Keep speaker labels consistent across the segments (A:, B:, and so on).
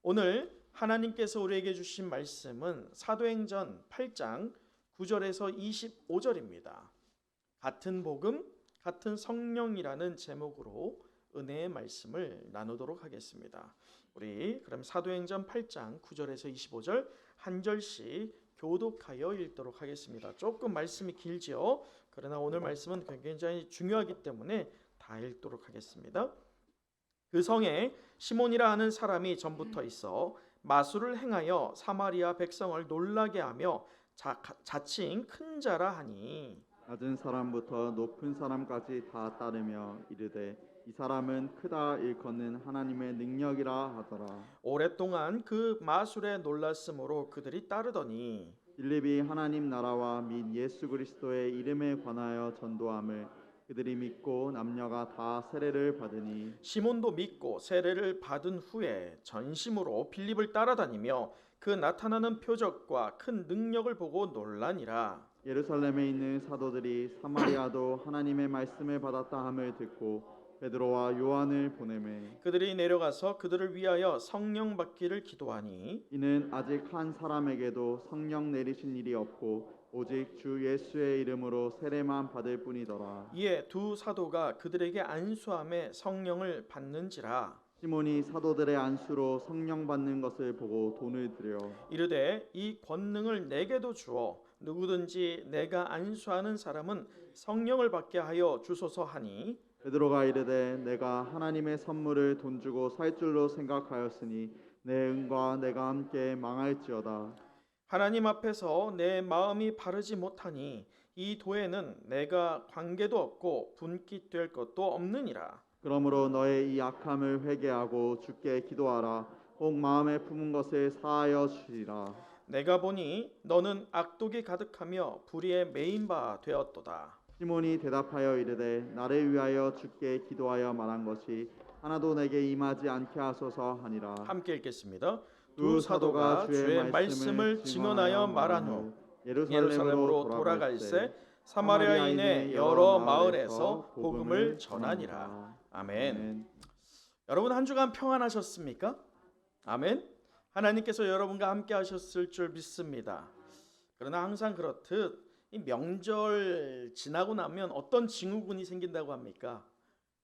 A: 오늘 하나님께서 우리에게 주신 말씀은 사도행전 8장 9절에서 25절입니다. 같은 복음, 같은 성령이라는 제목으로 은혜의 말씀을 나누도록 하겠습니다. 우리 그럼 사도행전 8장 9절에서 25절 한 절씩 교독하여 읽도록 하겠습니다. 조금 말씀이 길지요. 그러나 오늘 말씀은 굉장히 중요하기 때문에 다 읽도록 하겠습니다. 그 성에 시몬이라 하는 사람이 전부터 있어 마술을 행하여 사마리아 백성을 놀라게 하며 자칭 큰 자라 하니
B: 낮은 사람부터 높은 사람까지 다 따르며 이르되 이 사람은 크다 일컫는 하나님의 능력이라 하더라.
A: 오랫동안 그 마술에 놀랐으므로 그들이 따르더니
B: 빌립이 하나님 나라와 및 예수 그리스도의 이름에 관하여 전도함을 그들이 믿고 남녀가 다 세례를 받으니
A: 시몬도 믿고 세례를 받은 후에 전심으로 빌립을 따라다니며 그 나타나는 표적과 큰 능력을 보고 놀라니라.
B: 예루살렘에 있는 사도들이 사마리아도 하나님의 말씀을 받았다 함을 듣고 베드로와 요한을 보내매
A: 그들이 내려가서 그들을 위하여 성령 받기를 기도하니
B: 이는 아직 한 사람에게도 성령 내리신 일이 없고 오직 주 예수의 이름으로 세례만 받을 뿐이더라.
A: 이에 두 사도가 그들에게 안수함에 성령을 받는지라.
B: 시몬이 사도들의 안수로 성령 받는 것을 보고 돈을 들여
A: 이르되 이 권능을 내게도 주어 누구든지 내가 안수하는 사람은 성령을 받게 하여 주소서 하니
B: 베드로가 이르되 내가 하나님의 선물을 돈 주고 살 줄로 생각하였으니 내 은과 내가 함께 망할지어다.
A: 하나님 앞에서 내 마음이 바르지 못하니 이 도에는 내가 관계도 없고 분깃될 것도 없느니라.
B: 그러므로 너의 이 악함을 회개하고 주께 기도하라. 혹 마음에 품은 것을 사하여 주리라.
A: 내가 보니 너는 악독이 가득하며 불의에 매인 바 되었도다.
B: 시몬이 대답하여 이르되 나를 위하여 주께 기도하여 말한 것이 하나도 내게 임하지 않게 하소서 하니라.
A: 함께 읽겠습니다. 두 사도가 주의 말씀을 증언하여 말한 후 예루살렘으로 돌아갈새 사마리아인의 여러 마을에서 복음을 전하니라. 아멘. 여러분 한 주간 평안하셨습니까? 아멘. 하나님께서 여러분과 함께 하셨을 줄 믿습니다. 그러나 항상 그렇듯 이 명절 지나고 나면 어떤 증후군이 생긴다고 합니까?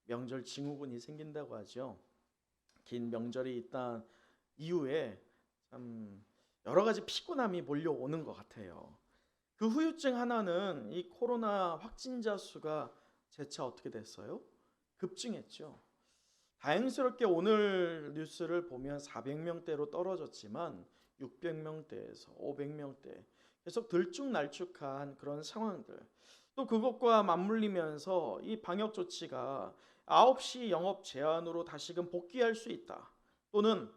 A: 명절 증후군이 생긴다고 하죠. 긴 명절이 있다 이후에 참 여러 가지 피곤함이 몰려오는 것 같아요. 그 후유증 하나는 이 코로나 확진자 수가 재차 어떻게 됐어요? 급증했죠. 다행스럽게 오늘 뉴스를 보면 400명대로 떨어졌지만 600명대에서 500명대 계속 들쭉날쭉한 그런 상황들, 또 그것과 맞물리면서 이 방역 조치가 9시 영업 제한으로 다시금 복귀할 수 있다, 또는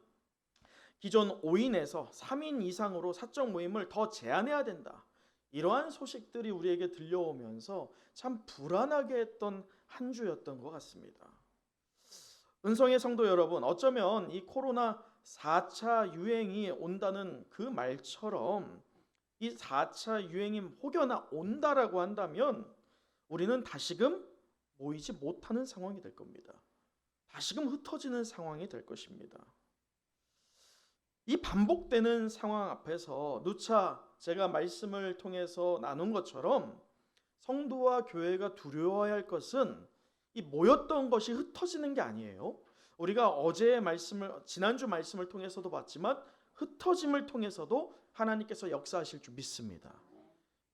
A: 기존 5인에서 3인 이상으로 사적 모임을 더 제한해야 된다, 이러한 소식들이 우리에게 들려오면서 참 불안하게 했던 한 주였던 것 같습니다. 은성의 성도 여러분, 어쩌면 이 코로나 4차 유행이 온다는 그 말처럼 이 4차 유행이 혹여나 온다라고 한다면 우리는 다시금 모이지 못하는 상황이 될 겁니다. 다시금 흩어지는 상황이 될 것입니다. 이 반복되는 상황 앞에서 누차 제가 말씀을 통해서 나눈 것처럼 성도와 교회가 두려워해야 할 것은 이 모였던 것이 흩어지는 게 아니에요. 우리가 어제의 말씀을, 지난주 말씀을 통해서도 봤지만 흩어짐을 통해서도 하나님께서 역사하실 줄 믿습니다.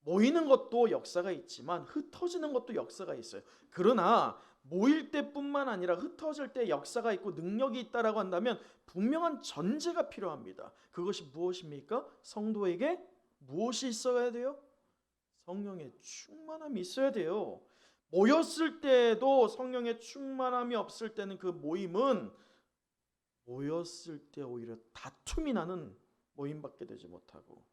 A: 모이는 것도 역사가 있지만 흩어지는 것도 역사가 있어요. 그러나 모일 때뿐만 아니라 흩어질 때 역사가 있고 능력이 있다라고 한다면 분명한 전제가 필요합니다. 그것이 무엇입니까? 성도에게 무엇이 있어야 돼요? 성령의 충만함이 있어야 돼요. 모였을 때도 성령의 충만함이 없을 때는 그 모임은 모였을 때 오히려 다툼이 나는 모임밖에 되지 못하고,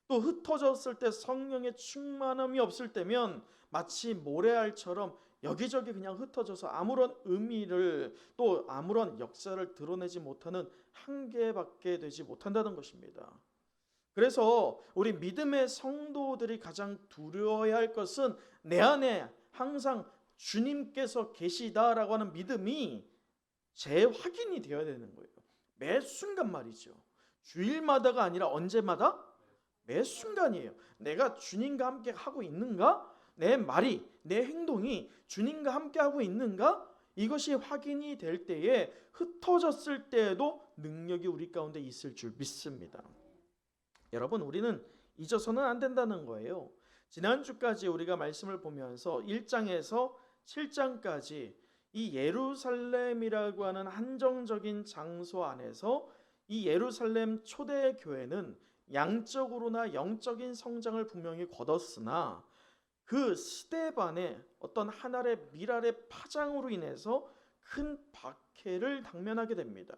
A: 또 흩어졌을 때 성령의 충만함이 없을 때면 마치 모래알처럼 여기저기 그냥 흩어져서 아무런 의미를 또 아무런 역사를 드러내지 못하는 한계밖에 되지 못한다는 것입니다. 그래서 우리 믿음의 성도들이 가장 두려워해야 할 것은 내 안에 항상 주님께서 계시다라고 하는 믿음이 재확인이 되어야 되는 거예요. 매 순간 말이죠. 주일마다가 아니라 언제마다? 매 순간이에요. 내가 주님과 함께 하고 있는가? 내 말이, 내 행동이 주님과 함께 하고 있는가? 이것이 확인이 될 때에 흩어졌을 때에도 능력이 우리 가운데 있을 줄 믿습니다. 여러분, 우리는 잊어서는 안 된다는 거예요. 지난주까지 우리가 말씀을 보면서 1장에서 7장까지 이 예루살렘이라고 하는 한정적인 장소 안에서 이 예루살렘 초대 교회는 양적으로나 영적인 성장을 분명히 거뒀으나 그 스데반의 어떤 하나의 미랄의 파장으로 인해서 큰 박해를 당면하게 됩니다.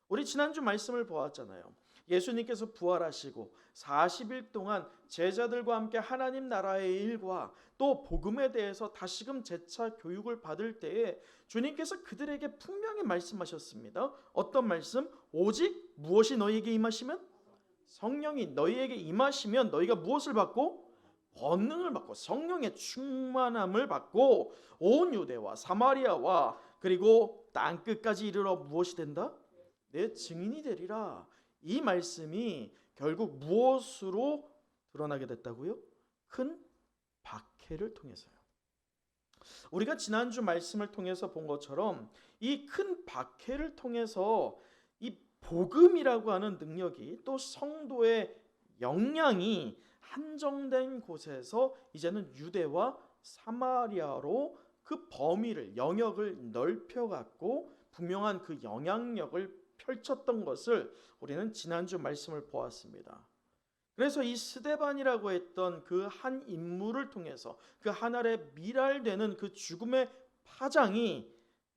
A: 우리 지난주 말씀을 보았잖아요. 예수님께서 부활하시고 40일 동안 제자들과 함께 하나님 나라의 일과 또 복음에 대해서 다시금 재차 교육을 받을 때에 주님께서 그들에게 분명히 말씀하셨습니다. 어떤 말씀? 오직 무엇이 너희에게 임하시면? 성령이 너희에게 임하시면 너희가 무엇을 받고? 권능을 받고 성령의 충만함을 받고 온 유대와 사마리아와 그리고 땅끝까지 이르러 무엇이 된다? 내 증인이 되리라. 이 말씀이 결국 무엇으로 드러나게 됐다고요? 큰 박해를 통해서요. 우리가 지난주 말씀을 통해서 본 것처럼 이 큰 박해를 통해서 이 복음이라고 하는 능력이 또 성도의 역량이 한정된 곳에서 이제는 유대와 사마리아로 그 범위를 영역을 넓혀갖고 분명한 그 영향력을 펼쳤던 것을 우리는 지난주 말씀을 보았습니다. 그래서 이 스데반이라고 했던 그 한 인물을 통해서 그 하늘에 미랄되는 그 죽음의 파장이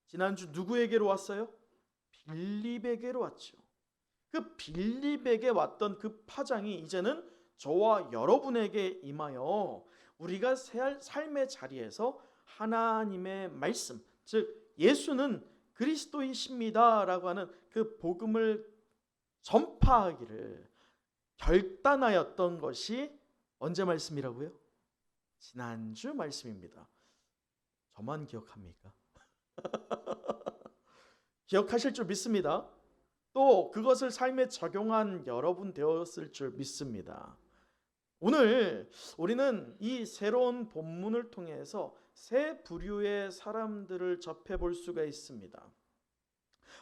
A: 지난주 누구에게로 왔어요? 빌립에게로 왔죠. 그 빌립에게 왔던 그 파장이 이제는 저와 여러분에게 임하여 우리가 삶의 자리에서 하나님의 말씀, 즉 예수는 그리스도이십니다라고 하는 그 복음을 전파하기를 결단하였던 것이 언제 말씀이라고요? 지난주 말씀입니다. 저만 기억합니까? 기억하실 줄 믿습니다. 또 그것을 삶에 적용한 여러분 되었을 줄 믿습니다. 오늘 우리는 이 새로운 본문을 통해서 세 부류의 사람들을 접해볼 수가 있습니다.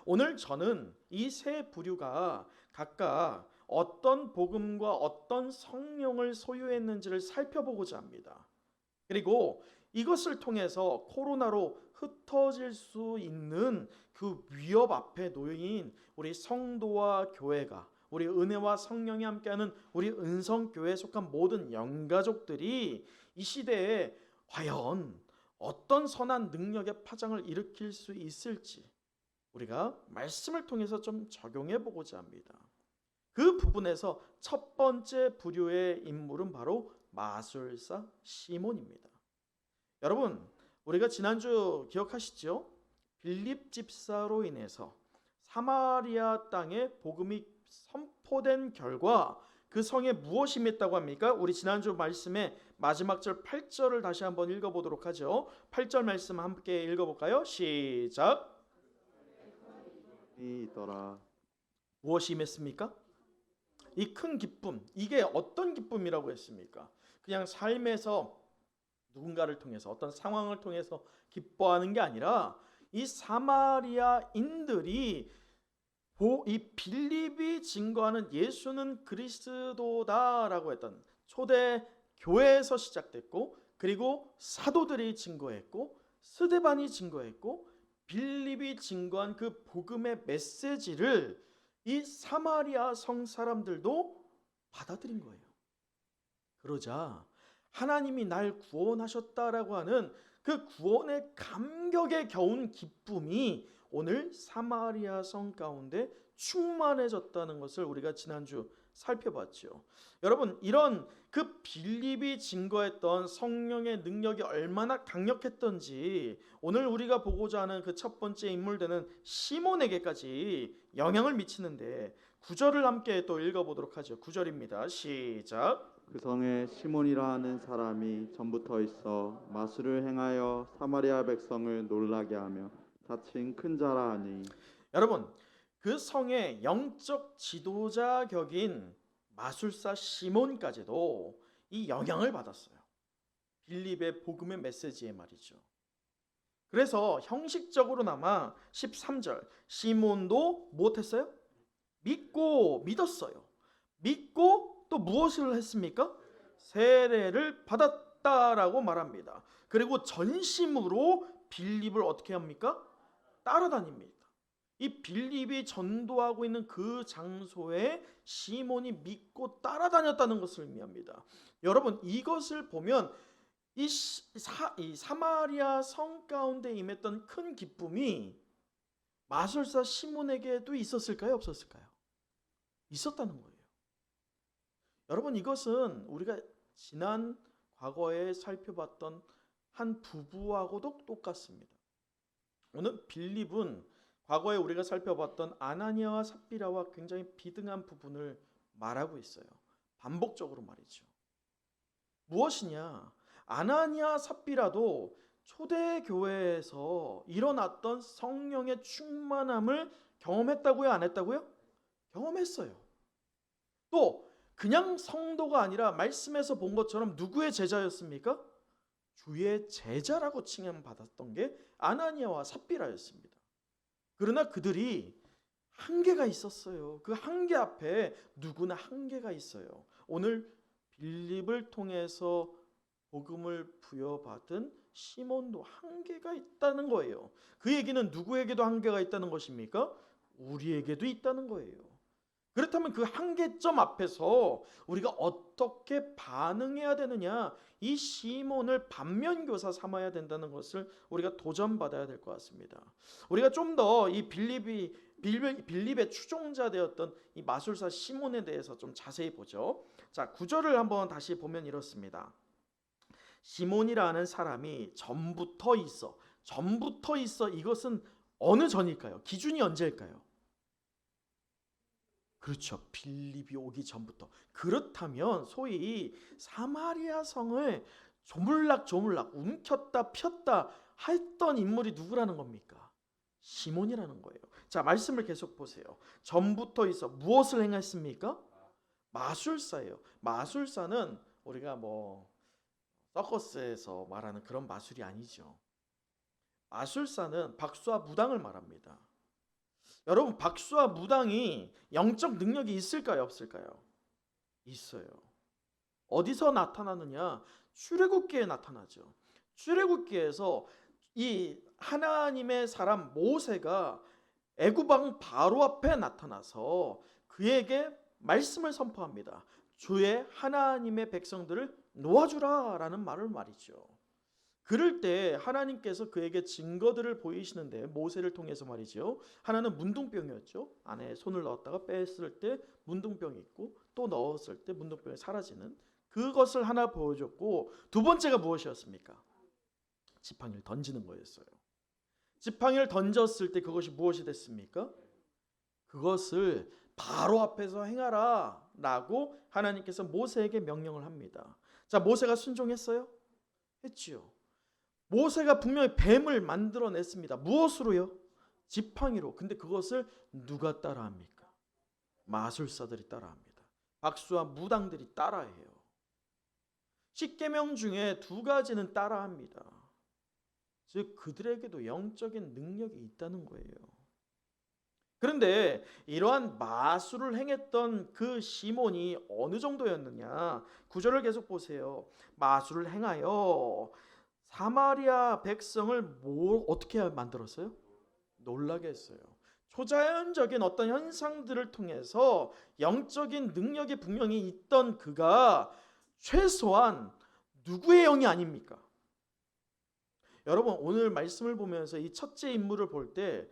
A: 오늘 저는 이 세 부류가 각각 어떤 복음과 어떤 성령을 소유했는지를 살펴보고자 합니다. 그리고 이것을 통해서 코로나로 흩어질 수 있는 그 위협 앞에 놓인 우리 성도와 교회가, 우리 은혜와 성령이 함께하는 우리 은성교회에 속한 모든 영가족들이 이 시대에 과연 어떤 선한 능력의 파장을 일으킬 수 있을지 우리가 말씀을 통해서 좀 적용해 보고자 합니다. 그 부분에서 첫 번째 부류의 인물은 바로 마술사 시몬입니다. 여러분, 우리가 지난주 기억하시죠? 빌립 집사로 인해서 사마리아 땅에 복음이 선포된 결과 그 성에 무엇이 임했다고 합니까? 우리 지난주 말씀의 마지막 절 8절을 다시 한번 읽어보도록 하죠. 8절 말씀 함께 읽어볼까요? 시작.
B: 있더라.
A: 무엇이 임했습니까? 이 큰 기쁨, 이게 어떤 기쁨이라고 했습니까? 그냥 삶에서 누군가를 통해서 어떤 상황을 통해서 기뻐하는 게 아니라 이 사마리아인들이 이 빌립이 증거하는 예수는 그리스도다라고 했던 초대 교회에서 시작됐고, 그리고 사도들이 증거했고, 스데반이 증거했고, 빌립이 증거한 그 복음의 메시지를 이 사마리아 성 사람들도 받아들인 거예요. 그러자 하나님이 날 구원하셨다라고 하는 그 구원의 감격에 겨운 기쁨이 오늘 사마리아 성 가운데 충만해졌다는 것을 우리가 지난주 살펴봤죠. 여러분, 이런 그 빌립이 증거했던 성령의 능력이 얼마나 강력했던지 오늘 우리가 보고자 하는 그 첫 번째 인물 되는 시몬에게까지 영향을 미치는데 9절을 함께 또 읽어보도록 하죠. 9절입니다. 시작.
B: 그 성에 시몬이라 하는 사람이 전부터 있어 마술을 행하여 사마리아 백성을 놀라게 하며 자칭 큰 자라 하니.
A: 여러분, 그 성의 영적 지도자 격인 마술사 시몬까지도 이 영향을 받았어요. 빌립의 복음의 메시지에 말이죠. 그래서 형식적으로나마 13절 시몬도 무엇했어요? 믿고 믿었어요. 믿고 또 무엇을 했습니까? 세례를 받았다라고 말합니다. 그리고 전심으로 빌립을 어떻게 합니까? 따라다닙니다. 이 빌립이 전도하고 있는 그 장소에 시몬이 믿고 따라다녔다는 것을 의미합니다. 여러분, 이것을 보면 이 사마리아 성 가운데 임했던 큰 기쁨이 마술사 시몬에게도 있었을까요? 없었을까요? 있었다는 거예요. 여러분, 이것은 우리가 지난 과거에 살펴봤던 한 부부하고도 똑같습니다. 오늘 빌립은 과거에 우리가 살펴봤던 아나니아와 삽비라와 굉장히 비등한 부분을 말하고 있어요. 반복적으로 말이죠. 무엇이냐? 아나니아 삽비라도 초대교회에서 일어났던 성령의 충만함을 경험했다고요? 안 했다고요? 경험했어요. 또 그냥 성도가 아니라 말씀에서 본 것처럼 누구의 제자였습니까? 주의 제자라고 칭함받았던 게 아나니아와 삽비라였습니다. 그러나 그들이 한계가 있었어요. 그 한계 앞에 누구나 한계가 있어요. 오늘 빌립을 통해서 복음을 부여받은 시몬도 한계가 있다는 거예요. 그 얘기는 누구에게도 한계가 있다는 것입니까? 우리에게도 있다는 거예요. 그렇다면 그 한계점 앞에서 우리가 어떻게 반응해야 되느냐, 이 시몬을 반면교사 삼아야 된다는 것을 우리가 도전받아야 될 것 같습니다. 우리가 좀 더 이 빌립의 추종자 되었던 이 마술사 시몬에 대해서 좀 자세히 보죠. 자, 9절을 한번 다시 보면 이렇습니다. 시몬이라는 사람이 전부터 있어. 이것은 어느 전일까요? 기준이 언제일까요? 그렇죠. 빌립이 오기 전부터. 그렇다면 소위 사마리아 성을 조물락 움켰다 폈다 했던 인물이 누구라는 겁니까? 시몬이라는 거예요. 자, 말씀을 계속 보세요. 전부터 있어 무엇을 행했습니까? 마술사예요. 마술사는 우리가 서커스에서 말하는 그런 마술이 아니죠. 마술사는 박수와 무당을 말합니다. 여러분, 박수와 무당이 영적 능력이 있을까요? 없을까요? 있어요. 어디서 나타나느냐? 출애굽기에 나타나죠. 출애굽기에서 이 하나님의 사람 모세가 애굽 왕 바로 앞에 나타나서 그에게 말씀을 선포합니다. 주의 하나님의 백성들을 놓아주라라는 말을 말이죠. 그럴 때 하나님께서 그에게 증거들을 보이시는데 모세를 통해서 말이죠. 하나는 문둥병이었죠. 안에 손을 넣었다가 뺐을 때 문둥병이 있고 또 넣었을 때 문둥병이 사라지는 그것을 하나 보여줬고, 두 번째가 무엇이었습니까? 지팡이를 던지는 거였어요. 지팡이를 던졌을 때 그것이 무엇이 됐습니까? 그것을 바로 앞에서 행하라 라고 하나님께서 모세에게 명령을 합니다. 자, 모세가 순종했어요? 했지요. 모세가 분명히 뱀을 만들어냈습니다. 무엇으로요? 지팡이로. 근데 그것을 누가 따라합니까? 마술사들이 따라합니다. 박수와 무당들이 따라해요. 십계명 중에 두 가지는 따라합니다. 즉 그들에게도 영적인 능력이 있다는 거예요. 그런데 이러한 마술을 행했던 그 시몬이 어느 정도였느냐? 9절을 계속 보세요. 마술을 행하여 사마리아 백성을 어떻게 만들었어요? 놀라게 했어요. 초자연적인 어떤 현상들을 통해서 영적인 능력이 분명히 있던 그가 최소한 누구의 영이 아닙니까? 여러분, 오늘 말씀을 보면서 이 첫째 인물을 볼 때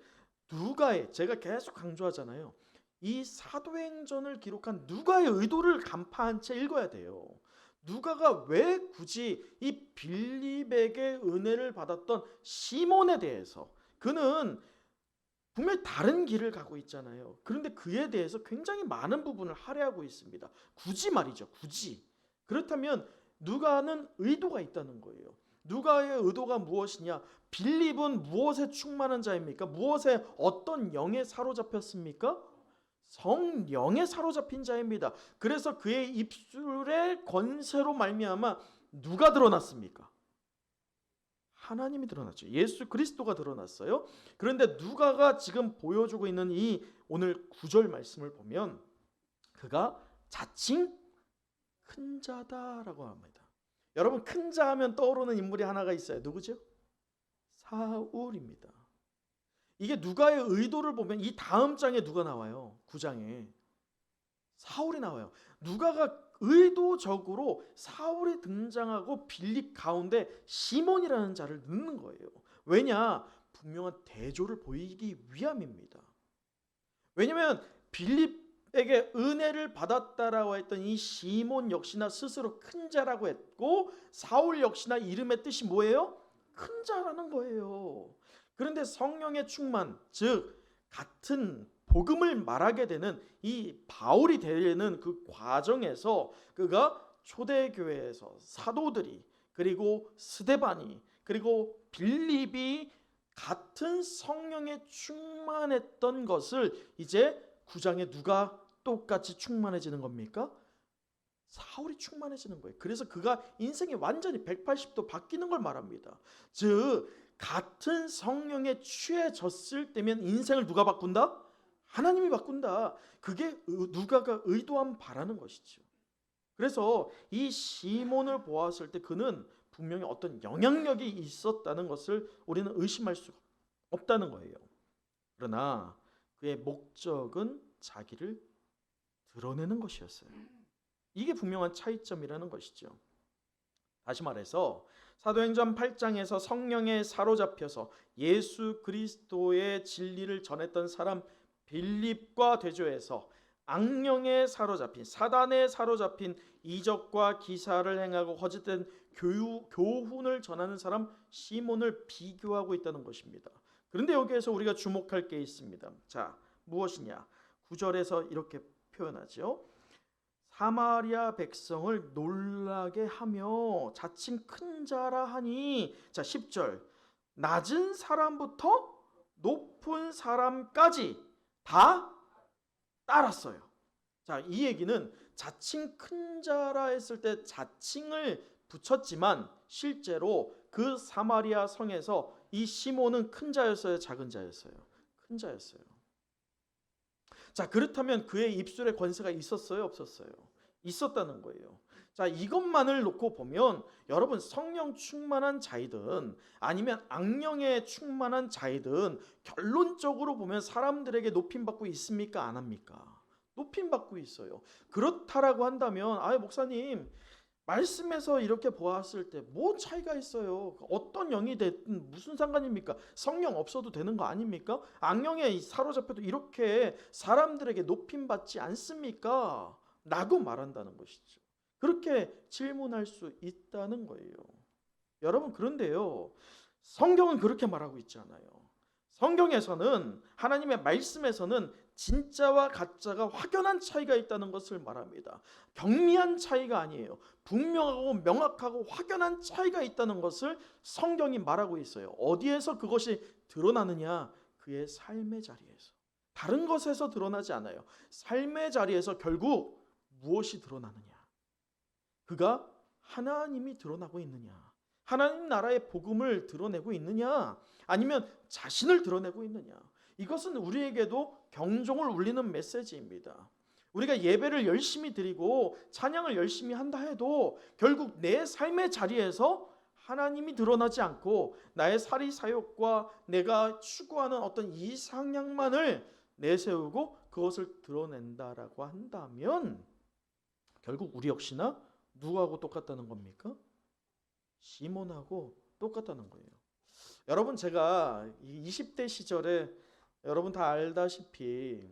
A: 누가의, 제가 계속 강조하잖아요. 이 사도행전을 기록한 누가의 의도를 간파한 채 읽어야 돼요. 누가가 왜 굳이 이 빌립에게 은혜를 받았던 시몬에 대해서, 그는 분명히 다른 길을 가고 있잖아요. 그런데 그에 대해서 굉장히 많은 부분을 할애하고 있습니다. 굳이 말이죠. 굳이. 그렇다면 누가는 의도가 있다는 거예요. 누가의 의도가 무엇이냐? 빌립은 무엇에 충만한 자입니까? 무엇에 어떤 영에 사로잡혔습니까? 성령에 사로잡힌 자입니다. 그래서 그의 입술의 권세로 말미암아 누가 드러났습니까? 하나님이 드러났죠. 예수 그리스도가 드러났어요. 그런데 누가가 지금 보여주고 있는 이 오늘 9절 말씀을 보면 그가 자칭 큰 자다라고 합니다. 여러분, 큰 자 하면 떠오르는 인물이 하나가 있어요. 누구죠? 사울입니다. 이게 누가의 의도를 보면 이 다음 장에 누가 나와요? 9장에 사울이 나와요. 누가가 의도적으로 사울이 등장하고 빌립 가운데 시몬이라는 자를 넣는 거예요. 왜냐? 분명한 대조를 보이기 위함입니다. 왜냐하면 빌립에게 은혜를 받았다라고 했던 이 시몬 역시나 스스로 큰 자라고 했고, 사울 역시나 이름의 뜻이 뭐예요? 큰 자라는 거예요. 그런데 성령의 충만, 즉 같은 복음을 말하게 되는 이 바울이 되는 그 과정에서 그가 초대교회에서 사도들이, 그리고 스데반이, 그리고 빌립이 같은 성령에 충만했던 것을 이제 9장에 누가 똑같이 충만해지는 겁니까? 사울이 충만해지는 거예요. 그래서 그가 인생이 완전히 180도 바뀌는 걸 말합니다. 즉 같은 성령에 취해졌을 때면 인생을 누가 바꾼다? 하나님이 바꾼다. 그게 누가가 의도한 바라는 것이죠. 그래서 이 시몬을 보았을 때 그는 분명히 어떤 영향력이 있었다는 것을 우리는 의심할 수가 없다는 거예요. 그러나 그의 목적은 자기를 드러내는 것이었어요. 이게 분명한 차이점이라는 것이죠. 다시 말해서 사도행전 8장에서 성령에 사로잡혀서 예수 그리스도의 진리를 전했던 사람 빌립과 대조해서 악령에 사로잡힌, 사단에 사로잡힌, 이적과 기사를 행하고 헛짓된 교훈을 전하는 사람 시몬을 비교하고 있다는 것입니다. 그런데 여기에서 우리가 주목할 게 있습니다. 자, 무엇이냐? 9절에서 이렇게 표현하죠. 사마리아 백성을 놀라게 하며 자칭 큰 자라 하니, 자 10절, 낮은 사람부터 높은 사람까지 다 따랐어요. 자, 이 얘기는 자칭 큰 자라 했을 때 자칭을 붙였지만 실제로 그 사마리아 성에서 이 시몬은 큰 자였어요, 작은 자였어요? 큰 자였어요. 자, 그렇다면 그의 입술에 권세가 있었어요, 없었어요? 있었다는 거예요. 자, 이것만을 놓고 보면 여러분, 성령 충만한 자이든 아니면 악령에 충만한 자이든 결론적으로 보면 사람들에게 높임받고 있습니까? 안 합니까? 높임받고 있어요. 그렇다라고 한다면 목사님, 말씀에서 이렇게 보았을 때 뭐 차이가 있어요? 어떤 영이 됐든 무슨 상관입니까? 성령 없어도 되는 거 아닙니까? 악령에 사로잡혀도 이렇게 사람들에게 높임받지 않습니까? 라고 말한다는 것이죠. 그렇게 질문할 수 있다는 거예요. 여러분, 그런데요, 성경은 그렇게 말하고 있지 않아요. 성경에서는, 하나님의 말씀에서는 진짜와 가짜가 확연한 차이가 있다는 것을 말합니다. 경미한 차이가 아니에요. 분명하고 명확하고 확연한 차이가 있다는 것을 성경이 말하고 있어요. 어디에서 그것이 드러나느냐? 그의 삶의 자리에서. 다른 것에서 드러나지 않아요. 삶의 자리에서 결국 무엇이 드러나느냐? 그가 하나님이 드러나고 있느냐? 하나님 나라의 복음을 드러내고 있느냐? 아니면 자신을 드러내고 있느냐? 이것은 우리에게도 경종을 울리는 메시지입니다. 우리가 예배를 열심히 드리고 찬양을 열심히 한다 해도 결국 내 삶의 자리에서 하나님이 드러나지 않고 나의 사리사욕과 내가 추구하는 어떤 이상향만을 내세우고 그것을 드러낸다라고 한다면 결국 우리 역시나 누구하고 똑같다는 겁니까? 시몬하고 똑같다는 거예요. 여러분, 제가 20대 시절에 여러분 다 알다시피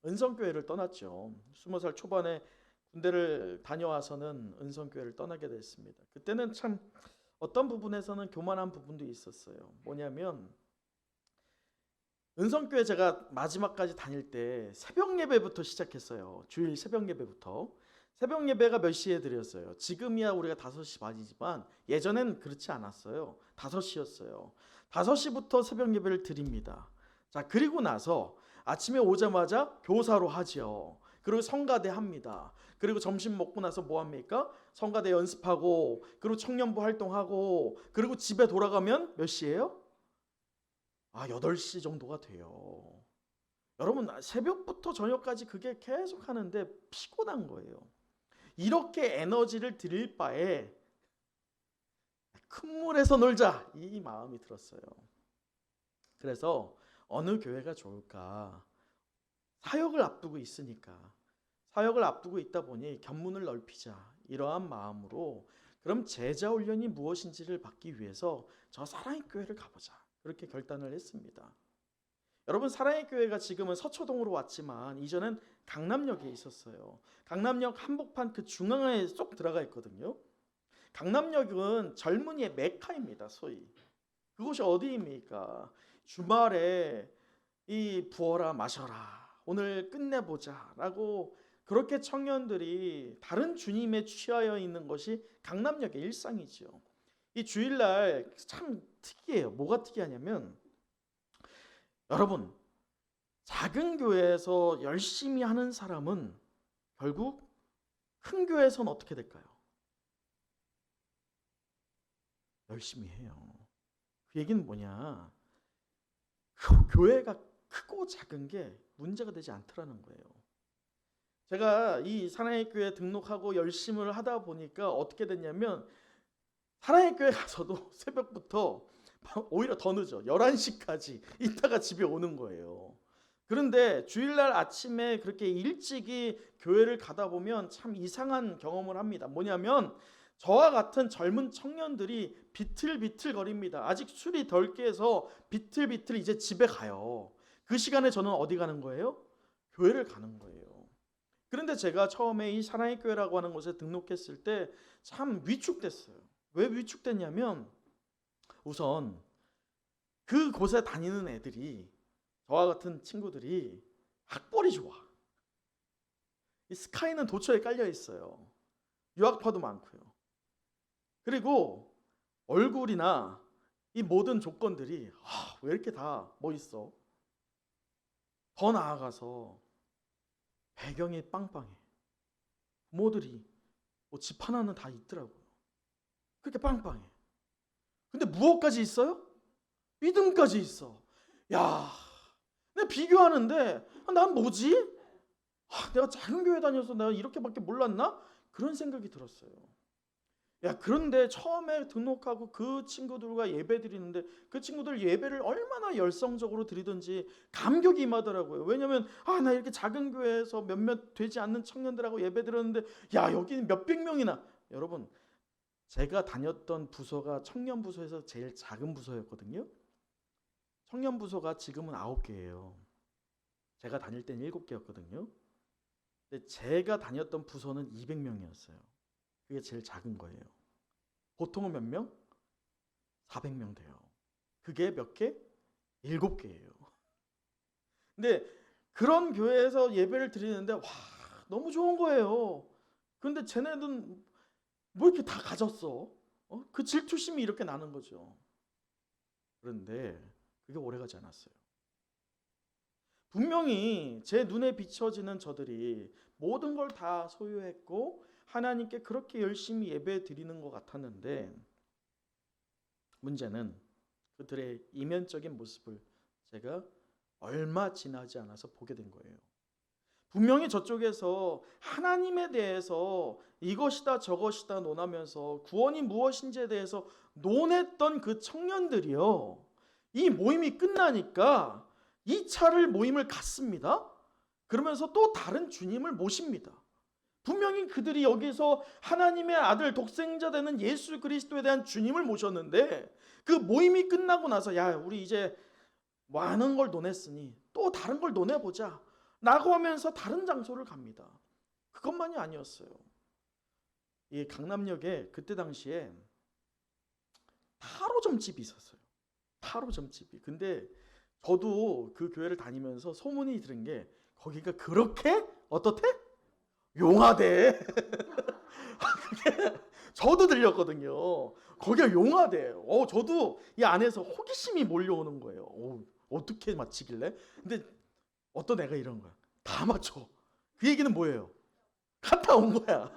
A: 은성교회를 떠났죠. 20살 초반에 군대를 다녀와서는 은성교회를 떠나게 됐습니다. 그때는 참 어떤 부분에서는 교만한 부분도 있었어요. 뭐냐면 은성교회 제가 마지막까지 다닐 때 새벽 예배부터 시작했어요. 주일 새벽 예배부터. 새벽 예배가 몇 시에 드렸어요? 지금이야 우리가 5시 반이지만 예전엔 그렇지 않았어요. 5시였어요. 5시부터 새벽 예배를 드립니다. 자, 그리고 나서 아침에 오자마자 교사로 하죠. 그리고 성가대 합니다. 그리고 점심 먹고 나서 뭐 합니까? 성가대 연습하고, 그리고 청년부 활동하고, 그리고 집에 돌아가면 몇 시예요? 8시 정도가 돼요. 여러분, 새벽부터 저녁까지 그게 계속 하는데 피곤한 거예요. 이렇게 에너지를 드릴 바에 큰 물에서 놀자, 이 마음이 들었어요. 그래서 어느 교회가 좋을까? 사역을 앞두고 있으니까, 사역을 앞두고 있다 보니 견문을 넓히자, 이러한 마음으로 그럼 제자 훈련이 무엇인지를 받기 위해서 저 사랑의 교회를 가보자, 그렇게 결단을 했습니다. 여러분, 사랑의 교회가 지금은 서초동으로 왔지만 이전엔 강남역에 있었어요. 강남역 한복판 그 중앙에 쏙 들어가 있거든요. 강남역은 젊은이의 메카입니다. 소위 그곳이 어디입니까? 주말에 이 부어라 마셔라, 오늘 끝내보자 라고 그렇게 청년들이 다른 주님에 취하여 있는 것이 강남역의 일상이죠. 이 주일날 참 특이해요. 뭐가 특이하냐면, 여러분, 작은 교회에서 열심히 하는 사람은 결국 큰 교회에서는 어떻게 될까요? 열심히 해요. 그 얘기는 뭐냐? 교회가 크고 작은 게 문제가 되지 않더라는 거예요. 제가 이 사랑의 교회 등록하고 열심히 하다 보니까 어떻게 됐냐면, 사랑의 교회 가서도 새벽부터 오히려 더 늦어 11시까지 있다가 집에 오는 거예요. 그런데 주일날 아침에 그렇게 일찍이 교회를 가다 보면 참 이상한 경험을 합니다. 뭐냐면 저와 같은 젊은 청년들이 비틀비틀 거립니다. 아직 술이 덜 깨서 비틀비틀 이제 집에 가요. 그 시간에 저는 어디 가는 거예요? 교회를 가는 거예요. 그런데 제가 처음에 이 사랑의 교회라고 하는 곳에 등록했을 때 참 위축됐어요. 왜 위축됐냐면, 우선 그곳에 다니는 애들이, 저와 같은 친구들이 학벌이 좋아. 이 스카이는 도처에 깔려 있어요. 유학파도 많고요. 그리고 얼굴이나 이 모든 조건들이 왜 이렇게 다 멋있어? 더 나아가서 배경이 빵빵해. 부모들이 뭐 집 하나는 다 있더라고요. 그렇게 빵빵해. 근데 무엇까지 있어요? 믿음까지 있어. 야, 내가 비교하는데 난 뭐지? 내가 작은 교회 다녀서 내가 이렇게밖에 몰랐나? 그런 생각이 들었어요. 야, 그런데 처음에 등록하고 그 친구들과 예배 드리는데 그 친구들 예배를 얼마나 열성적으로 드리든지 감격이 임하더라고요. 왜냐면 나 이렇게 작은 교회에서 몇몇 되지 않는 청년들하고 예배 드렸는데, 야, 여기는 몇백 명이나. 여러분, 제가 다녔던 부서가 청년 부서에서 제일 작은 부서였거든요. 청년 부서가 지금은 9개예요. 제가 다닐 때는 7개였거든요. 근데 제가 다녔던 부서는 200명이었어요. 그게 제일 작은 거예요. 보통은 몇 명? 400명 돼요. 그게 몇 개? 7개예요. 근데 그런 교회에서 예배를 드리는데 너무 좋은 거예요. 근데 쟤네는 뭐 이렇게 다 가졌어? 그 질투심이 이렇게 나는 거죠. 그런데 그게 오래가지 않았어요. 분명히 제 눈에 비춰지는 저들이 모든 걸 다 소유했고 하나님께 그렇게 열심히 예배 드리는 것 같았는데, 문제는 그들의 이면적인 모습을 제가 얼마 지나지 않아서 보게 된 거예요. 분명히 저쪽에서 하나님에 대해서 이것이다 저것이다 논하면서 구원이 무엇인지에 대해서 논했던 그 청년들이요, 이 모임이 끝나니까 2차를 모임을 갖습니다. 그러면서 또 다른 주님을 모십니다. 분명히 그들이 여기서 하나님의 아들 독생자 되는 예수 그리스도에 대한 주님을 모셨는데, 그 모임이 끝나고 나서 야, 우리 이제 많은 걸 논했으니 또 다른 걸 논해보자 라고 하면서 다른 장소를 갑니다. 그것만이 아니었어요. 이 강남역에 그때 당시에 타로점집이 있었어요. 타로점집이. 근데 저도 그 교회를 다니면서 소문이 들은 게, 거기가 그렇게 어떻대? 용화대. 그게 저도 들렸거든요. 거기가 용화대. 저도 이 안에서 호기심이 몰려오는 거예요. 어떻게 맞히길래? 근데 어떤 애가 이런 거야. 다 맞춰. 그 얘기는 뭐예요? 갔다 온 거야.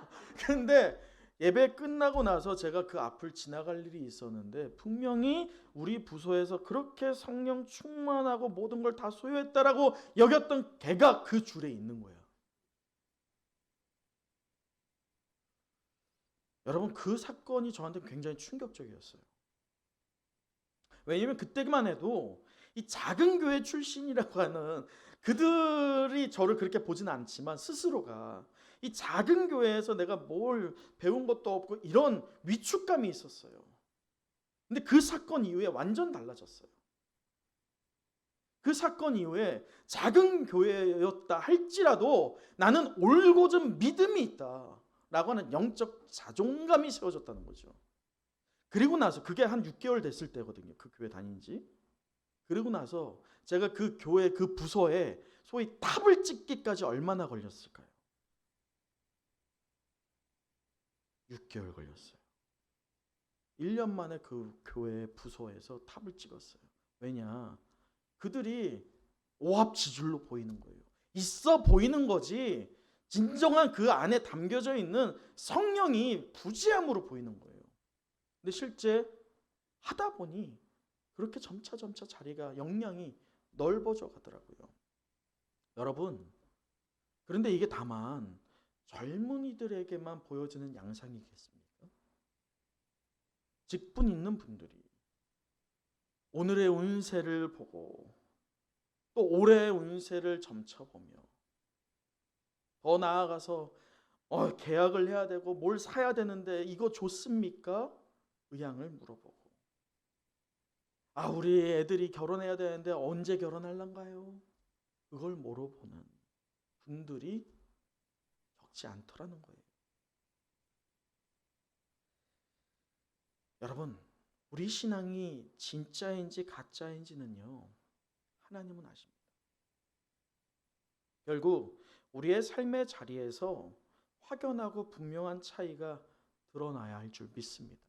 A: 근데 예배 끝나고 나서 제가 그 앞을 지나갈 일이 있었는데 분명히 우리 부서에서 그렇게 성령 충만하고 모든 걸 다 소유했다라고 여겼던 걔가 그 줄에 있는 거야. 여러분, 그 사건이 저한테 굉장히 충격적이었어요. 왜냐면 그때만 해도 이 작은 교회 출신이라고 하는 그들이 저를 그렇게 보지는 않지만 스스로가 이 작은 교회에서 내가 뭘 배운 것도 없고 이런 위축감이 있었어요. 근데 그 사건 이후에 완전 달라졌어요. 그 사건 이후에 작은 교회였다 할지라도 나는 올곧은 믿음이 있다 라고 하는 영적 자존감이 세워졌다는 거죠. 그리고 나서 그게 한 6개월 됐을 때거든요. 그 교회 다닌 지. 그리고 나서 제가 그 교회 그 부서에 소위 탑을 찍기까지 얼마나 걸렸을까요? 6개월 걸렸어요. 1년 만에 그 교회 부서에서 탑을 찍었어요. 왜냐? 그들이 오합지졸로 보이는 거예요. 있어 보이는 거지 진정한 그 안에 담겨져 있는 성령이 부지함으로 보이는 거예요. 근데 실제 하다 보니 그렇게 점차 자리가 역량이 넓어져 가더라고요. 여러분, 그런데 이게 다만 젊은이들에게만 보여지는 양상이겠습니까? 직분 있는 분들이 오늘의 운세를 보고 또 올해의 운세를 점쳐보며 더 나아가서 계약을 해야 되고 뭘 사야 되는데 이거 좋습니까? 의향을 물어보고 우리 애들이 결혼해야 되는데 언제 결혼할란가요? 그걸 물어보는 분들이 적지 않더라는 거예요. 여러분, 우리 신앙이 진짜인지 가짜인지는요, 하나님은 아십니다. 결국 우리의 삶의 자리에서 확연하고 분명한 차이가 드러나야 할 줄 믿습니다.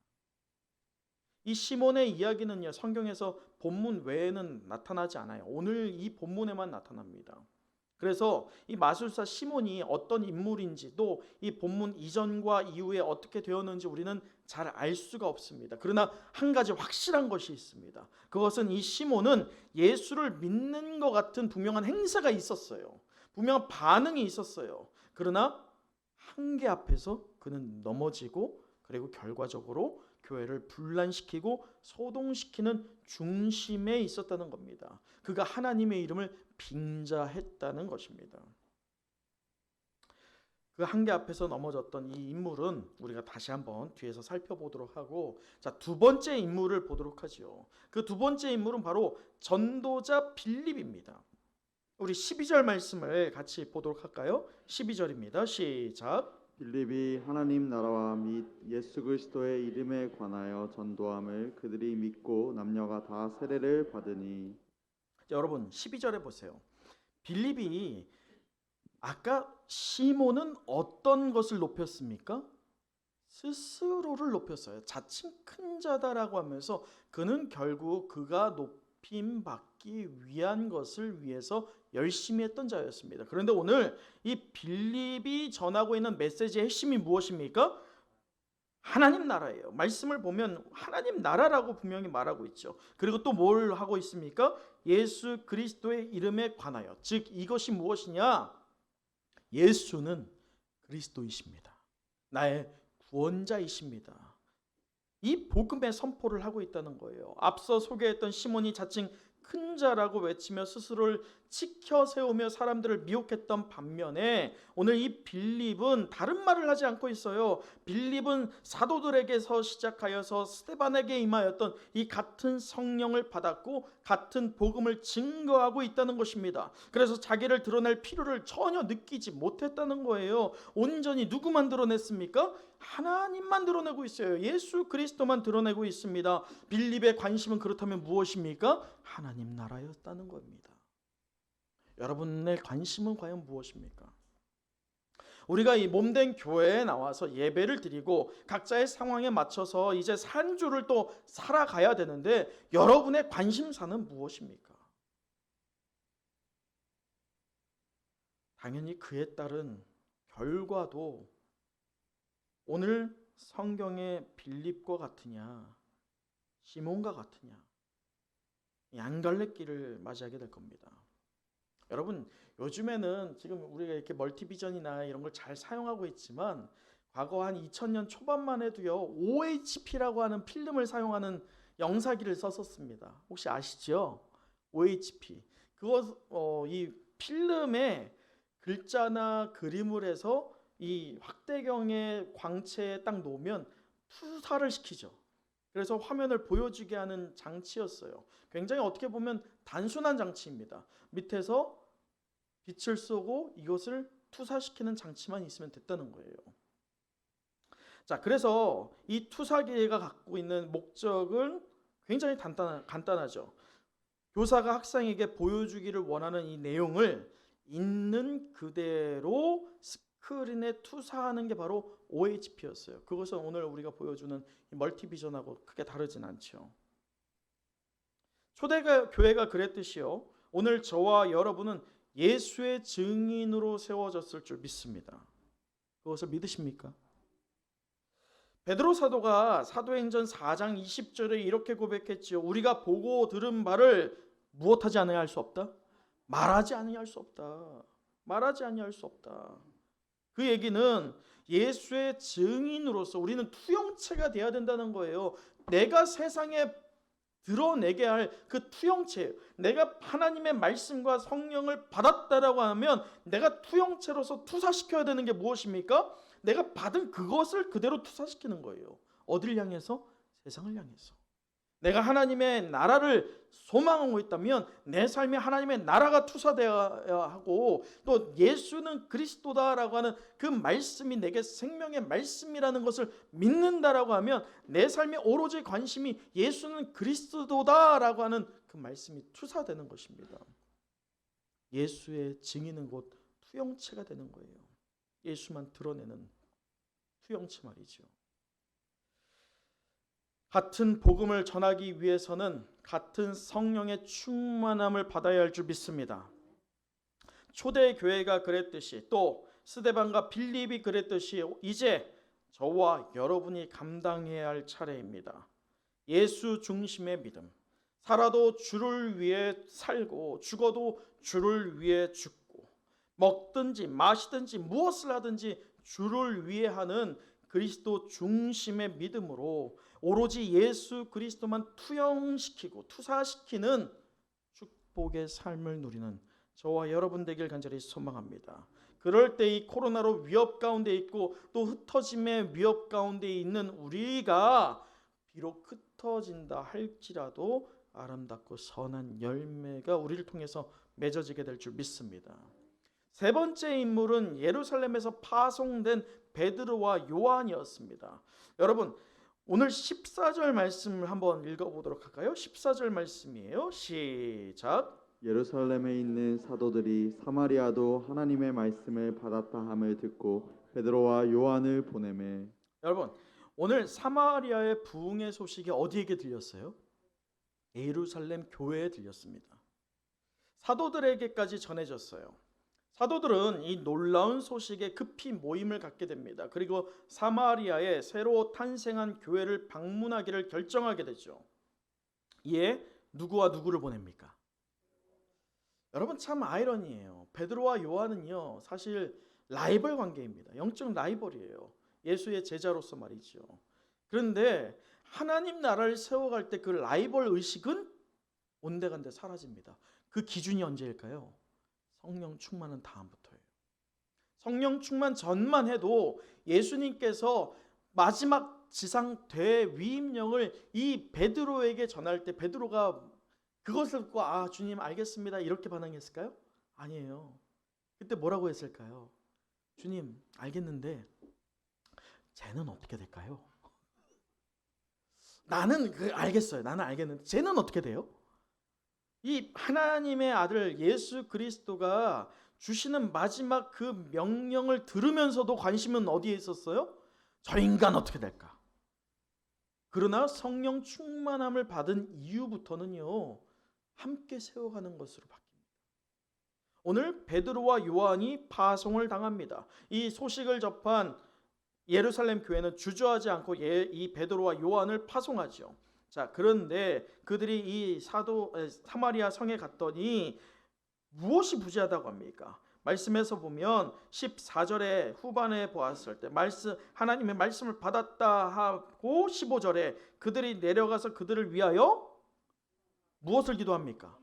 A: 이 시몬의 이야기는요, 성경에서 본문 외에는 나타나지 않아요. 오늘 이 본문에만 나타납니다. 그래서 이 마술사 시몬이 어떤 인물인지 또 이 본문 이전과 이후에 어떻게 되었는지 우리는 잘 알 수가 없습니다. 그러나 한 가지 확실한 것이 있습니다. 그것은 이 시몬은 예수를 믿는 것 같은 분명한 행사가 있었어요. 분명한 반응이 있었어요. 그러나 한계 앞에서 그는 넘어지고 그리고 결과적으로 교회를 분란시키고 소동시키는 중심에 있었다는 겁니다. 그가 하나님의 이름을 빙자했다는 것입니다. 그 한계 앞에서 넘어졌던 이 인물은 우리가 다시 한번 뒤에서 살펴보도록 하고, 자, 두 번째 인물을 보도록 하죠. 그 두 번째 인물은 바로 전도자 빌립입니다. 우리 12절 말씀을 같이 보도록 할까요? 12절입니다. 시작.
B: 빌립이 하나님 나라와 및 예수 그리스도의 이름에 관하여 전도함을 그들이 믿고 남녀가 다 세례를 받으니.
A: 자, 여러분 12절에 보세요. 빌립이 아까 시몬은 어떤 것을 높였습니까? 스스로를 높였어요. 자칭 큰 자다라고 하면서 그는 결국 그가 높임 받기 위한 것을 위해서 열심히 했던 자였습니다. 그런데 오늘 이 빌립이 전하고 있는 메시지의 핵심이 무엇입니까? 하나님 나라예요. 말씀을 보면 하나님 나라라고 분명히 말하고 있죠. 그리고 또 뭘 하고 있습니까? 예수 그리스도의 이름에 관하여. 즉 이것이 무엇이냐? 예수는 그리스도이십니다. 나의 구원자이십니다. 이 복음의 선포를 하고 있다는 거예요. 앞서 소개했던 시몬이 자칭 큰 자라고 외치며 스스로를 치켜 세우며 사람들을 미혹했던 반면에 오늘 이 빌립은 다른 말을 하지 않고 있어요. 빌립은 사도들에게서 시작하여서 스데반에게 임하였던 이 같은 성령을 받았고 같은 복음을 증거하고 있다는 것입니다. 그래서 자기를 드러낼 필요를 전혀 느끼지 못했다는 거예요. 온전히 누구만 드러냈습니까? 하나님만 드러내고 있어요. 예수 그리스도만 드러내고 있습니다. 빌립의 관심은 그렇다면 무엇입니까? 하나님 나라였다는 겁니다. 여러분의 관심은 과연 무엇입니까? 우리가 이 몸된 교회에 나와서 예배를 드리고 각자의 상황에 맞춰서 이제 산주를 또 살아가야 되는데 여러분의 관심사는 무엇입니까? 당연히 그에 따른 결과도 오늘 성경의 빌립과 같으냐 시몬과 같으냐 양갈래길을 맞이하게 될 겁니다. 여러분 요즘에는 지금 우리가 이렇게 멀티비전이나 이런 걸 잘 사용하고 있지만 과거 한 2000년 초반만 해도요 OHP라고 하는 필름을 사용하는 영사기를 썼었습니다. 혹시 아시죠? OHP 그거 이 필름에 글자나 그림을 해서 이 확대경의 광채에 딱 놓으면 투사를 시키죠. 그래서 화면을 보여주게 하는 장치였어요. 굉장히 어떻게 보면 단순한 장치입니다. 밑에서 빛을 쏘고 이것을 투사시키는 장치만 있으면 됐다는 거예요. 자, 그래서 이 투사기가 갖고 있는 목적은 굉장히 간단하죠. 교사가 학생에게 보여주기를 원하는 이 내용을 있는 그대로 스크린에 투사하는 게 바로 OHP였어요. 그것은 오늘 우리가 보여주는 멀티비전하고 크게 다르진 않죠. 초대교회가 그랬듯이요. 오늘 저와 여러분은 예수의 증인으로 세워졌을 줄 믿습니다. 그것을 믿으십니까? 베드로 사도가 사도행전 4장 20절에 이렇게 고백했지요. 우리가 보고 들은 바를 무엇하지 않아야 할 수 없다? 말하지 아니할 수 없다. 말하지 아니할 수 없다. 그 얘기는 예수의 증인으로서 우리는 투영체가 돼야 된다는 거예요. 내가 세상에 드러내게 할 그 투영체, 내가 하나님의 말씀과 성령을 받았다라고 하면 내가 투영체로서 투사시켜야 되는 게 무엇입니까? 내가 받은 그것을 그대로 투사시키는 거예요. 어디를 향해서? 세상을 향해서. 내가 하나님의 나라를 소망하고 있다면 내 삶이 하나님의 나라가 투사되어야 하고 또 예수는 그리스도다라고 하는 그 말씀이 내게 생명의 말씀이라는 것을 믿는다라고 하면 내 삶의 오로지 관심이 예수는 그리스도다라고 하는 그 말씀이 투사되는 것입니다. 예수의 증인은 곧 투영체가 되는 거예요. 예수만 드러내는 투영체 말이죠. 같은 복음을 전하기 위해서는 같은 성령의 충만함을 받아야 할 줄 믿습니다. 초대 교회가 그랬듯이 또 스데반과 빌립이 그랬듯이 이제 저와 여러분이 감당해야 할 차례입니다. 예수 중심의 믿음. 살아도 주를 위해 살고 죽어도 주를 위해 죽고 먹든지 마시든지 무엇을 하든지 주를 위해 하는 그리스도 중심의 믿음으로 오로지 예수 그리스도만 투영시키고 투사시키는 축복의 삶을 누리는 저와 여러분 되길 간절히 소망합니다. 그럴 때 이 코로나로 위협 가운데 있고 또 흩어짐의 위협 가운데 있는 우리가 비록 흩어진다 할지라도 아름답고 선한 열매가 우리를 통해서 맺어지게 될 줄 믿습니다. 세 번째 인물은 예루살렘에서 파송된 베드로와 요한이었습니다. 여러분 오늘 14절 말씀을 한번 읽어보도록 할까요? 14절 말씀이에요. 시작.
B: 예루살렘에 있는 사도들이 사마리아도 하나님의 말씀을 받았다 함을 듣고 베드로와 요한을 보내매.
A: 여러분 오늘 사마리아의 부흥의 소식이 어디에게 들렸어요? 예루살렘 교회에 들렸습니다. 사도들에게까지 전해졌어요. 사도들은 이 놀라운 소식에 급히 모임을 갖게 됩니다. 그리고 사마리아에 새로 탄생한 교회를 방문하기를 결정하게 되죠. 이에 누구와 누구를 보냅니까? 여러분 참 아이러니해요. 베드로와 요한은요 사실 라이벌 관계입니다. 영적 라이벌이에요. 예수의 제자로서 말이죠. 그런데 하나님 나라를 세워갈 때 그 라이벌 의식은 온데간데 사라집니다. 그 기준이 언제일까요? 성령 충만은 다음부터예요. 성령 충만 전만 해도 예수님께서 마지막 지상 대위임령을 이 베드로에게 전할 때 베드로가 그것을 듣고 아 주님 알겠습니다 이렇게 반응했을까요? 아니에요. 그때 뭐라고 했을까요? 주님 알겠는데 쟤는 어떻게 될까요? 나는 알겠어요. 나는 알겠는데 쟤는 어떻게 돼요? 이 하나님의 아들 예수 그리스도가 주시는 마지막 그 명령을 들으면서도 관심은 어디에 있었어요? 저 인간 어떻게 될까? 그러나 성령 충만함을 받은 이후부터는요, 함께 세워가는 것으로 바뀝니다. 오늘 베드로와 요한이 파송을 당합니다. 이 소식을 접한 예루살렘 교회는 주저하지 않고 이 베드로와 요한을 파송하죠. 자, 그런데 그들이 이 사마리아 성에 갔더니 무엇이 부재하다고 합니까? 말씀에서 보면 14절의 후반에 보았을 때 하나님의 말씀을 받았다 하고 15절에 그들이 내려가서 그들을 위하여 무엇을 기도합니까?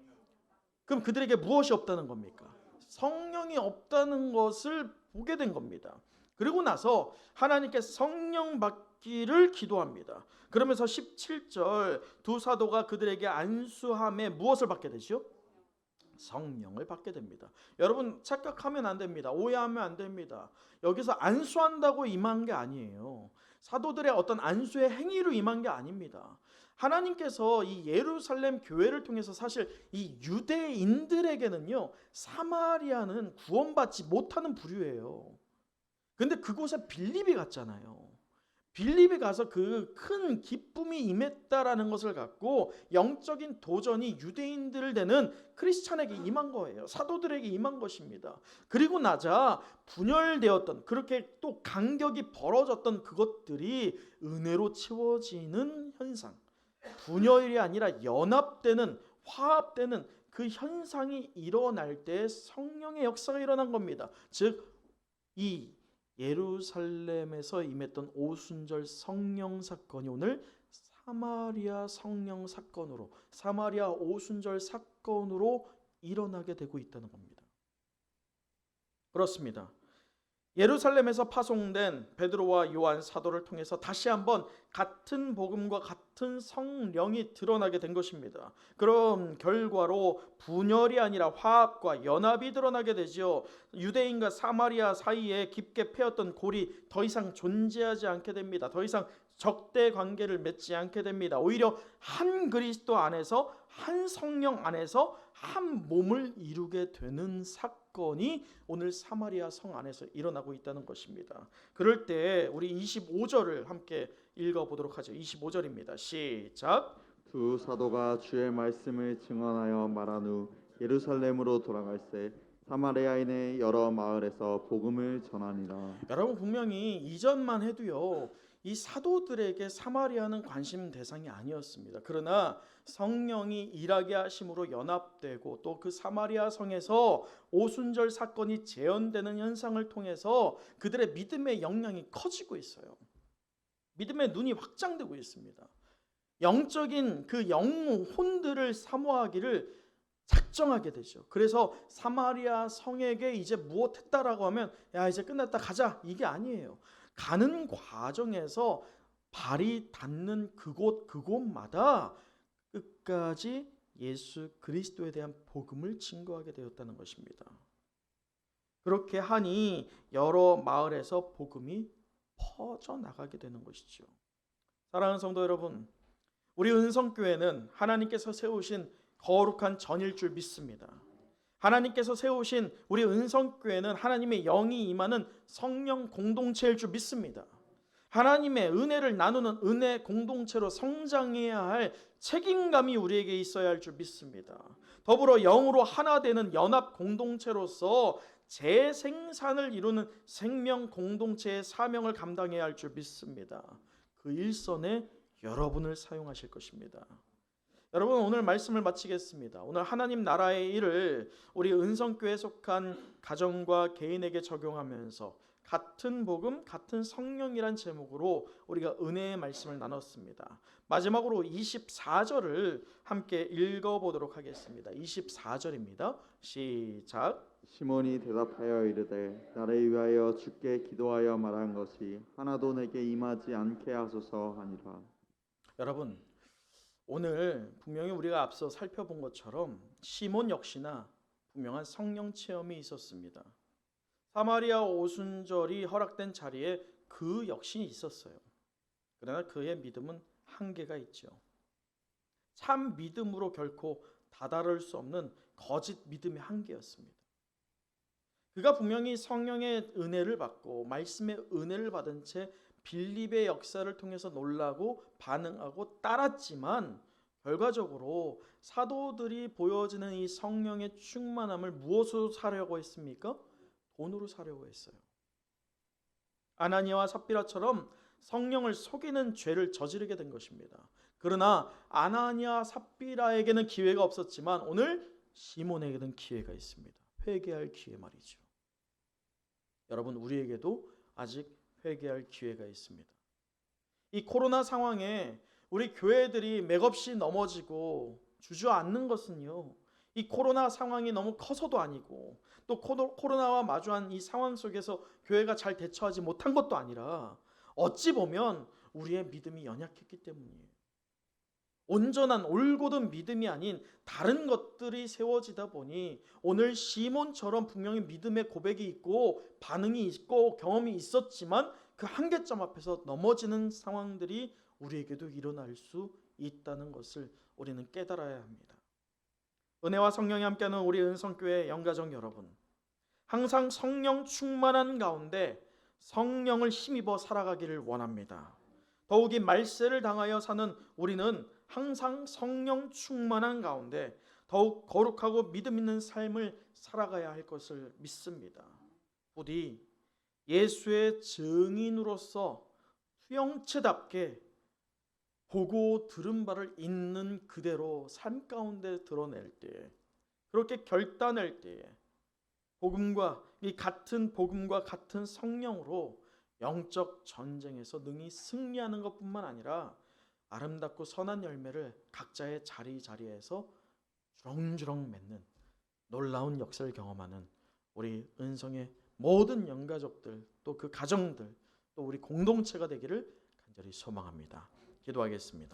A: 그럼 그들에게 무엇이 없다는 겁니까? 성령이 없다는 것을 보게 된 겁니다. 그리고 나서 하나님께 성령 받기를 기도합니다. 그러면서 17절 두 사도가 그들에게 안수함에 무엇을 받게 되죠? 성령을 받게 됩니다. 여러분 착각하면 안 됩니다. 오해하면 안 됩니다. 여기서 안수한다고 임한 게 아니에요. 사도들의 어떤 안수의 행위로 임한 게 아닙니다. 하나님께서 이 예루살렘 교회를 통해서 사실 이 유대인들에게는요, 사마리아는 구원받지 못하는 부류예요. 근데 그곳에 빌립이 갔잖아요. 빌립이 가서 그 큰 기쁨이 임했다라는 것을 갖고 영적인 도전이 유대인들을 되는 크리스찬에게 임한 거예요. 사도들에게 임한 것입니다. 그리고 나자 분열되었던, 그렇게 또 간격이 벌어졌던 그것들이 은혜로 채워지는 현상, 분열이 아니라 연합되는, 화합되는 그 현상이 일어날 때 성령의 역사가 일어난 겁니다. 즉 이 예루살렘에서 임했던 오순절 성령 사건이 오늘 사마리아 성령 사건으로, 사마리아 오순절 사건으로 일어나게 되고 있다는 겁니다. 그렇습니다. 예루살렘에서 파송된 베드로와 요한 사도를 통해서 다시 한번 같은 복음과 같은 성령이 드러나게 된 것입니다. 그런 결과로 분열이 아니라 화합과 연합이 드러나게 되죠. 유대인과 사마리아 사이에 깊게 패였던 골이 더 이상 존재하지 않게 됩니다. 더 이상 적대 관계를 맺지 않게 됩니다. 오히려 한 그리스도 안에서, 한 성령 안에서 한 몸을 이루게 되는 사건이 오늘 사마리아 성 안에서 일어나고 있다는 것입니다. 그럴 때 우리 25절을 함께 읽어보도록 하죠. 25절입니다. 시작.
B: 두 사도가 주의 말씀을 증언하여 말한 후 예루살렘으로 돌아갈새 사마리아인의 여러 마을에서 복음을 전하니라.
A: 여러분 분명히 이전만 해도요, 이 사도들에게 사마리아는 관심 대상이 아니었습니다. 그러나 성령이 일하게 하심으로 연합되고 또 그 사마리아 성에서 오순절 사건이 재현되는 현상을 통해서 그들의 믿음의 역량이 커지고 있어요. 믿음의 눈이 확장되고 있습니다. 영적인 그 영혼들을 사모하기를 작정하게 되죠. 그래서 사마리아 성에게 이제 무엇했다라고 하면 야 이제 끝났다 가자, 이게 아니에요. 가는 과정에서 발이 닿는 그곳마다 끝까지 예수 그리스도에 대한 복음을 증거하게 되었다는 것입니다. 그렇게 하니 여러 마을에서 복음이 퍼져나가게 되는 것이죠. 사랑하는 성도 여러분, 우리 은성교회는 하나님께서 세우신 거룩한 전일 줄 믿습니다. 하나님께서 세우신 우리 은성교회는 하나님의 영이 임하는 성령 공동체일 줄 믿습니다. 하나님의 은혜를 나누는 은혜 공동체로 성장해야 할 책임감이 우리에게 있어야 할 줄 믿습니다. 더불어 영으로 하나 되는 연합 공동체로서 재생산을 이루는 생명 공동체의 사명을 감당해야 할 줄 믿습니다. 그 일선에 여러분을 사용하실 것입니다. 여러분 오늘 말씀을 마치겠습니다. 오늘 하나님 나라의 일을 우리 은성교회에 속한 가정과 개인에게 적용하면서 같은 복음, 같은 성령이란 제목으로 우리가 은혜의 말씀을 나눴습니다. 마지막으로 24절을 함께 읽어보도록 하겠습니다. 24절입니다. 시작.
B: 시몬이 대답하여 이르되 나를 위하여 주께 기도하여 말한 것이 하나도 내게 임하지 않게 하소서 하니라.
A: 여러분 오늘 분명히 우리가 앞서 살펴본 것처럼 시몬 역시나 분명한 성령 체험이 있었습니다. 사마리아 오순절이 허락된 자리에 그 역시 있었어요. 그러나 그의 믿음은 한계가 있죠. 참 믿음으로 결코 다다를 수 없는 거짓 믿음의 한계였습니다. 그가 분명히 성령의 은혜를 받고 말씀의 은혜를 받은 채 빌립의 역사를 통해서 놀라고 반응하고 따랐지만 결과적으로 사도들이 보여지는 이 성령의 충만함을 무엇으로 사려고 했습니까? 돈으로 사려고 했어요. 아나니아와 삽비라처럼 성령을 속이는 죄를 저지르게 된 것입니다. 그러나 아나니아 삽비라에게는 기회가 없었지만 오늘 시몬에게는 기회가 있습니다. 회개할 기회 말이죠. 여러분, 우리에게도 아직 회개할 기회가 있습니다. 이 코로나 상황에 우리 교회들이 맥없이 넘어지고 주저앉는 것은요, 이 코로나 상황이 너무 커서도 아니고 또 코로나와 마주한 이 상황 속에서 교회가 잘 대처하지 못한 것도 아니라 어찌 보면 우리의 믿음이 연약했기 때문이에요. 온전한 올곧은 믿음이 아닌 다른 것들이 세워지다 보니 오늘 시몬처럼 분명히 믿음의 고백이 있고 반응이 있고 경험이 있었지만 그 한계점 앞에서 넘어지는 상황들이 우리에게도 일어날 수 있다는 것을 우리는 깨달아야 합니다. 은혜와 성령이 함께하는 우리 은성교회 영가족 여러분, 항상 성령 충만한 가운데 성령을 힘입어 살아가기를 원합니다. 더욱이 말세를 당하여 사는 우리는 항상 성령 충만한 가운데 더욱 거룩하고 믿음 있는 삶을 살아가야 할 것을 믿습니다. 부디 예수의 증인으로서 투영체답게 보고 들은 바를 있는 그대로 삶 가운데 드러낼 때에, 그렇게 결단할 때에 복음과 이 같은 복음과 같은 성령으로 영적 전쟁에서 능히 승리하는 것뿐만 아니라 아름답고 선한 열매를 각자의 자리자리에서 주렁주렁 맺는 놀라운 역사를 경험하는 우리 은성의 모든 영가족들, 또 그 가정들, 또 우리 공동체가 되기를 간절히 소망합니다. 기도하겠습니다.